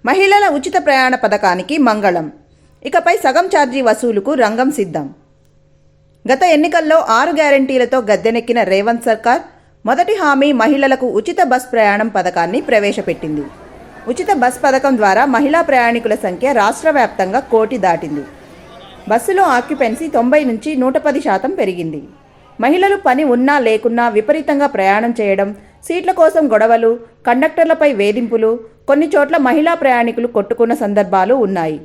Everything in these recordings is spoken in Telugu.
మహిళల ఉచిత ప్రయాణ పథకానికి మంగళం. ఇకపై సగం ఛార్జీ వసూలుకు రంగం సిద్ధం. గత ఎన్నికల్లో 6 గ్యారంటీలతో గద్దెనెక్కిన రేవంత్ సర్కార్ మొదటి హామీ మహిళలకు ఉచిత బస్ ప్రయాణం పథకాన్ని ప్రవేశపెట్టింది. ఉచిత బస్ పథకం ద్వారా మహిళా ప్రయాణికుల సంఖ్య రాష్ట్ర వ్యాప్తంగా 1 కోటి దాటింది. బస్సులో ఆక్యుపెన్సీ 90 నుంచి 110% పెరిగింది. మహిళలు పని ఉన్నా లేకున్నా విపరీతంగా ప్రయాణం చేయడం, సీట్ల కోసం గొడవలు, కండక్టర్లపై వేధింపులు, కొన్ని చోట్ల మహిళా ప్రయాణికులు కొట్టుకున్న సందర్భాలు ఉన్నాయి.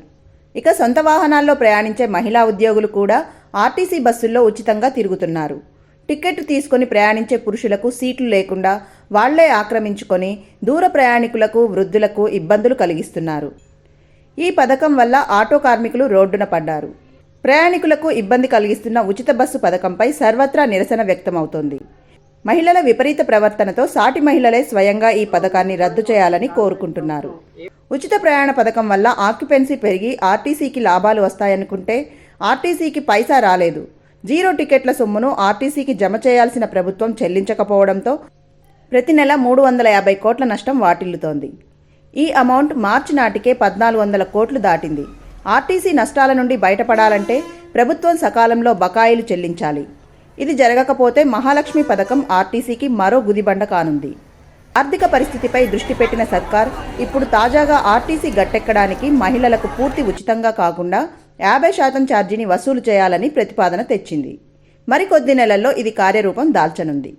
ఇక సొంత వాహనాల్లో ప్రయాణించే మహిళా ఉద్యోగులు కూడా ఆర్టీసీ బస్సుల్లో ఉచితంగా తిరుగుతున్నారు. టికెట్ తీసుకొని ప్రయాణించే పురుషులకు సీట్లు లేకుండా వాళ్లే ఆక్రమించుకొని దూర ప్రయాణికులకు, వృద్ధులకు ఇబ్బందులు కలిగిస్తున్నారు. ఈ పథకం వల్ల ఆటో కార్మికులు రోడ్డున పడ్డారు. ప్రయాణికులకు ఇబ్బంది కలిగిస్తున్న ఉచిత బస్సు పథకంపై సర్వత్రా నిరసన వ్యక్తమవుతోంది. మహిళల విపరీత ప్రవర్తనతో సాటి మహిళలే స్వయంగా ఈ పథకాన్ని రద్దు చేయాలని కోరుకుంటున్నారు. ఉచిత ప్రయాణ పథకం వల్ల ఆక్యుపెన్సీ పెరిగి ఆర్టీసీకి లాభాలు వస్తాయనుకుంటే ఆర్టీసీకి పైసా రాలేదు. 0 టికెట్ల సొమ్మును ఆర్టీసీకి జమ చేయాల్సిన ప్రభుత్వం చెల్లించకపోవడంతో ప్రతి నెల 350 కోట్ల నష్టం వాటిల్లుతోంది. ఈ అమౌంట్ మార్చి నాటికే 1400 కోట్లు దాటింది. ఆర్టీసీ నష్టాల నుండి బయటపడాలంటే ప్రభుత్వం సకాలంలో బకాయిలు చెల్లించాలి. ఇది జరగకపోతే మహాలక్ష్మి పథకం ఆర్టీసీకి మరో గుదిబండ కానుంది. ఆర్థిక పరిస్థితిపై దృష్టి పెట్టిన సర్కార్ ఇప్పుడు తాజాగా ఆర్టీసీ గట్టెక్కడానికి మహిళలకు పూర్తి ఉచితంగా కాకుండా 50% ఛార్జీని వసూలు చేయాలని ప్రతిపాదన తెచ్చింది. మరికొద్ది నెలల్లో ఇది కార్యరూపం దాల్చనుంది.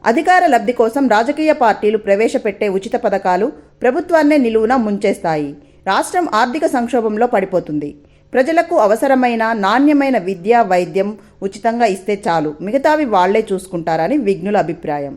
అధికార లబ్ధి కోసం రాజకీయ పార్టీలు ప్రవేశపెట్టే ఉచిత పథకాలు ప్రభుత్వాన్నే నిలువున ముంచేస్తాయి. రాష్ట్రం ఆర్థిక సంక్షోభంలో పడిపోతుంది. ప్రజలకు అవసరమైన నాణ్యమైన విద్య, వైద్యం ఉచితంగా ఇస్తే చాలు, మిగతావి వాళ్లే చూసుకుంటారని విజ్ఞుల అభిప్రాయం.